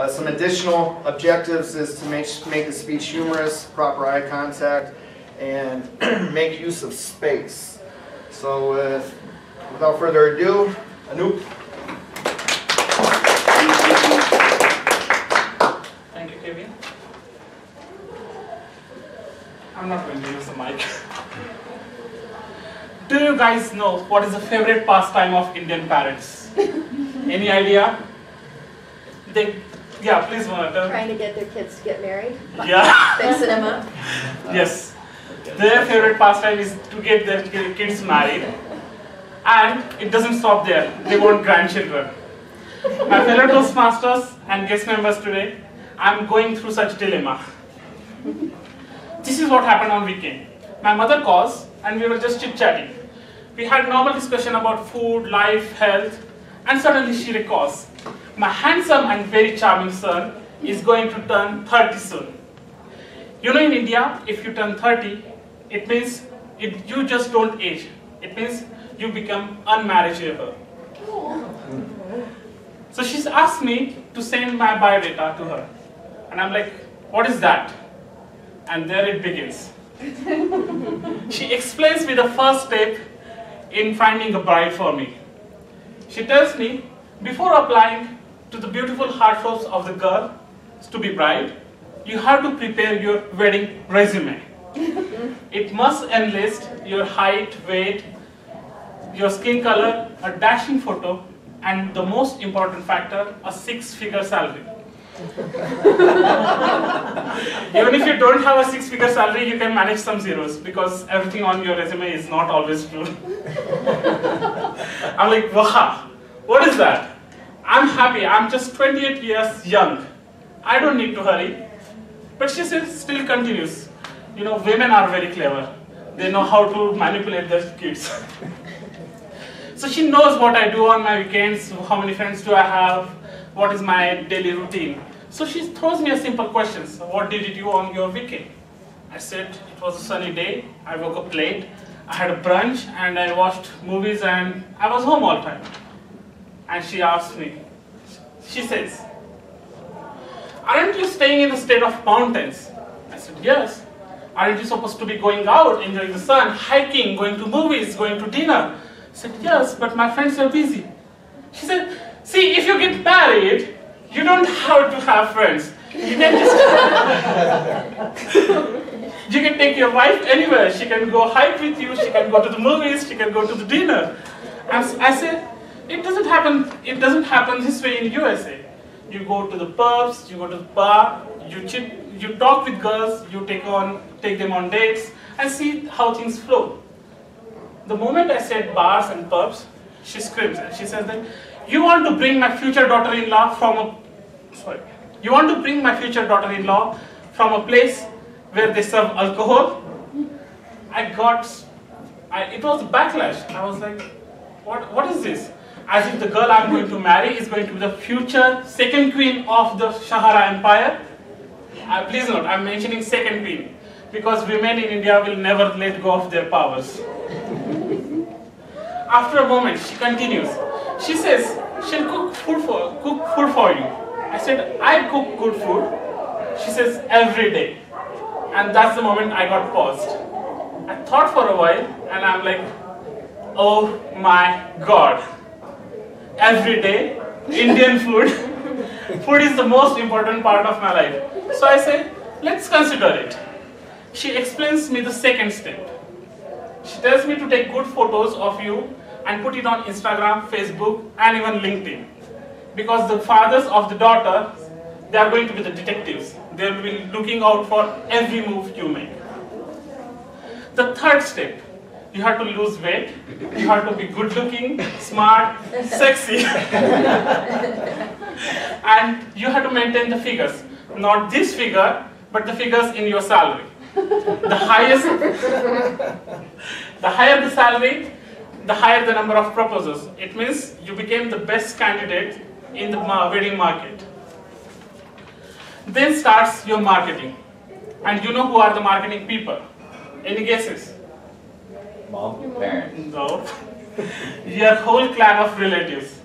Some additional objectives is to make the speech humorous, proper eye contact, and make use of space. So without further ado, Anoop. Thank you, Kevin. I'm not going to use the mic. Do you guys know what is the favorite pastime of Indian parents? Any idea? Yeah, please, Monica. Trying to get their kids to get married? Yeah. Fixing them up? Yes. Their favorite pastime is to get their kids married. And it doesn't stop there. They want grandchildren. My fellow Toastmasters and guest members today, I'm going through such dilemma. This is what happened on weekend. My mother calls and we were just chit-chatting. We had normal discussion about food, life, health, and suddenly she recalls, my handsome and very charming son is going to turn 30 soon. You know, in India, if you turn 30, it means you just don't age. It means you become unmarriageable. So she's asked me to send my biodata to her. And I'm like, what is that? And there it begins. She explains me the first step in finding a bride for me. She tells me, before applying to the beautiful heartthrobs of the girl to be bride, you have to prepare your wedding resume. It must enlist your height, weight, your skin color, a dashing photo, and the most important factor, a 6-figure salary. Even if you don't have a 6-figure salary, you can manage some zeros because everything on your resume is not always true. I'm like, wow, what is that? I'm happy, I'm just 28 years young. I don't need to hurry. But she still continues. You know, women are very clever. They know how to manipulate their kids. So she knows what I do on my weekends, how many friends do I have, what is my daily routine. So she throws me a simple question. So what did you do on your weekend? I said, it was a sunny day, I woke up late, I had a brunch and I watched movies and I was home all the time. And she asked me, she says, aren't you staying in the state of mountains? I said, yes. Aren't you supposed to be going out, enjoying the sun, hiking, going to movies, going to dinner? I said, yes, but my friends are busy. She said, see, if you get married, you don't have to have friends. You can just, you can take your wife anywhere. She can go hike with you, she can go to the movies, she can go to the dinner. And I said, it doesn't happen this way in USA. You go to the pubs, you go to the bar, you talk with girls, you take them on dates, and see how things flow. The moment I said bars and pubs, she screams and she says that, you want to bring my future daughter-in-law from a place where they serve alcohol? It was a backlash. I was like, what is this? As if the girl I'm going to marry is going to be the future second queen of the Shahara Empire. Please note, I'm mentioning second queen because women in India will never let go of their powers. After a moment, she continues. She says, she'll cook food for you. I said, I cook good food. She says, every day. And that's the moment I got paused. I thought for a while, and I'm like, oh my God. Every day, Indian food. Food is the most important part of my life. So I said, let's consider it. She explains me the second step. She tells me to take good photos of you and put it on Instagram, Facebook, and even LinkedIn. Because the fathers of the daughter, they are going to be the detectives. They will be looking out for every move you make. The third step, you have to lose weight, you have to be good looking, smart, sexy. And you have to maintain the figures. Not this figure, but the figures in your salary. The higher the salary, the higher the number of proposals. It means you became the best candidate in the wedding market. Then starts your marketing. And you know who are the marketing people? Any guesses? Mom, parents. No. Your whole clan of relatives.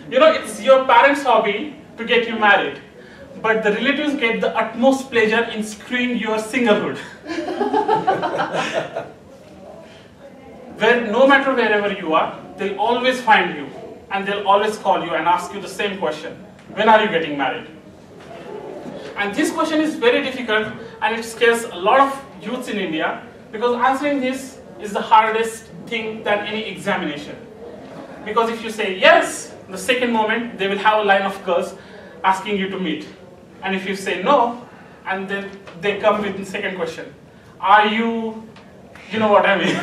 You know, it's your parents' hobby to get you married. but the relatives get the utmost pleasure in screwing your singlehood. Where no matter wherever you are, they'll always find you and they'll always call you and ask you the same question: when are you getting married? And this question is very difficult and it scares a lot of youths in India, because answering this is the hardest thing than any examination. Because if you say yes, the second moment they will have a line of girls asking you to meet. And if you say no, and then they come with the second question: are you know what I mean?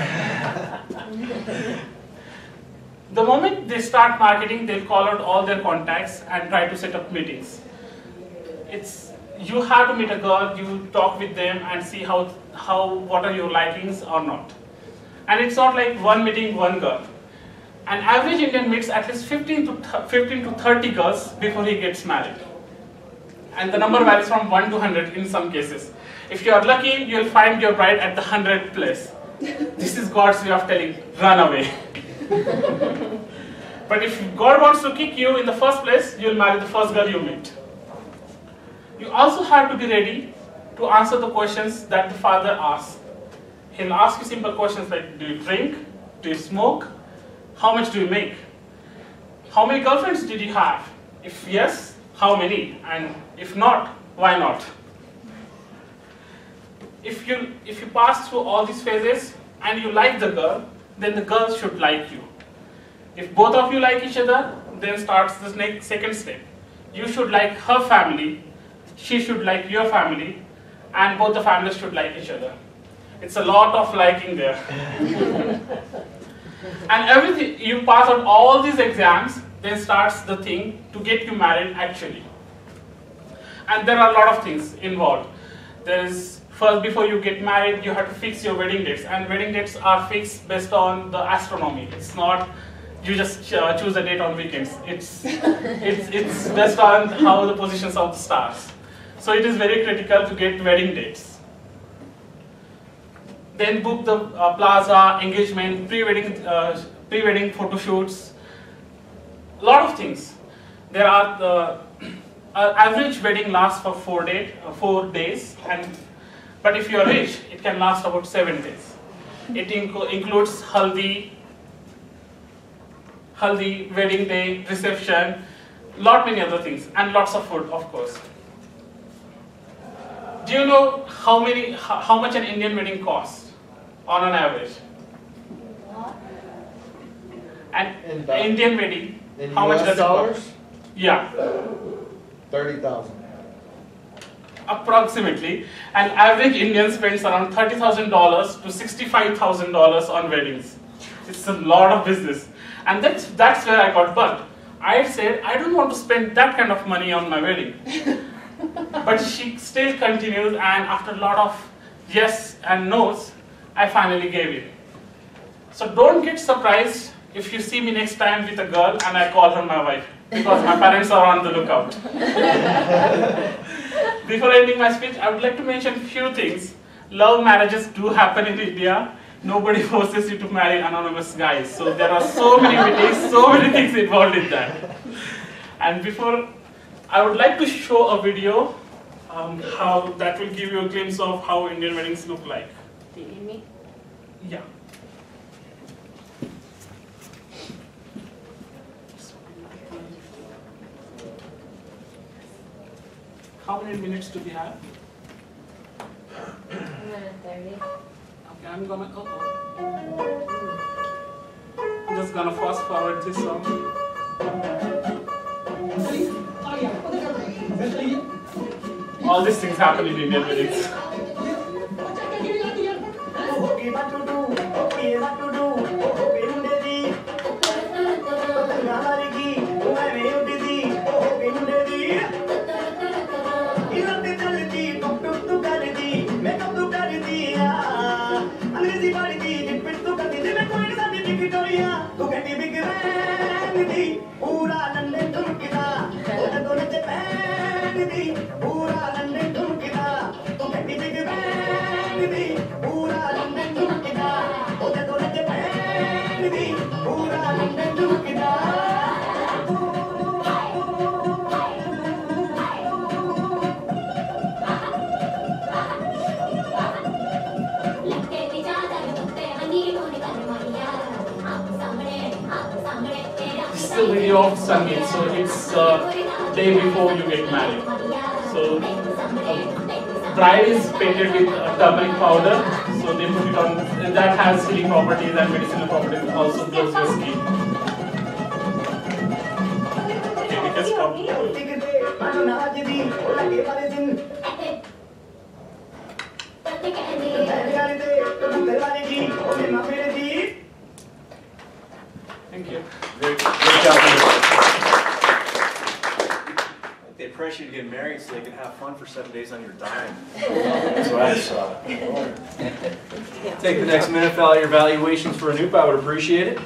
The moment they start marketing, they'll call out all their contacts and try to set up meetings. You have to meet a girl, you talk with them and see what are your likings or not. And it's not like one meeting, one girl. An average Indian meets at least 15 to 30 girls before he gets married. And the number varies from 1 to 100 in some cases. If you are lucky, you'll find your bride at the 100th place. This is God's way of telling, run away. But if God wants to kick you in the first place, you'll marry the first girl you meet. You also have to be ready to answer the questions that the father asks. He'll ask you simple questions like, do you drink? Do you smoke? How much do you make? How many girlfriends did you have? If yes, how many? And if not, why not? If you pass through all these phases and you like the girl, then the girl should like you. If both of you like each other, then starts the second step. You should like her family, she should like your family, and both the families should like each other. It's a lot of liking there. And everything, you pass out all these exams, then starts the thing to get you married actually. And there are a lot of things involved. First, before you get married, you have to fix your wedding dates, and wedding dates are fixed based on the astronomy. It's not you just choose a date on weekends. It's based on how the positions of the stars. So it is very critical to get wedding dates. Then book the plaza, engagement, pre-wedding photo shoots, a lot of things. There are the average wedding lasts for 4 days, but if you are rich, it can last about 7 days. It includes haldi, wedding day, reception, many other things, and lots of food, of course. Do you know how much an Indian wedding costs on an average? An Indian wedding, how much does it cost? Yeah. 30,000. Approximately. An average Indian spends around $30,000 to $65,000 on weddings. It's a lot of business. And that's where I got bugged. I said, I don't want to spend that kind of money on my wedding. But she still continues, and after a lot of yes and no's, I finally gave it. So don't get surprised if you see me next time with a girl and I call her my wife, because my parents are on the lookout. Before ending my speech, I would like to mention a few things. Love marriages do happen in India. Nobody forces you to marry anonymous guys. So there are so many meetings, so many things involved in that. And before, I would like to show a video how that will give you a glimpse of how Indian weddings look like. Do you need me? Yeah. How many minutes do we have? 1:30. Okay, I'm just gonna fast forward this song. All these things happen in Indian weddings. day of Sangeet, so it's day before you get married. So bride is painted with turmeric powder, so they put it on, that has healing properties and medicinal properties, also glows your skin. Okay, because thank you. Great job. They pressure you to get married so they can have fun for 7 days on your dime. That's what I saw. Take the next minute, fill out your evaluations for Anoop. I would appreciate it.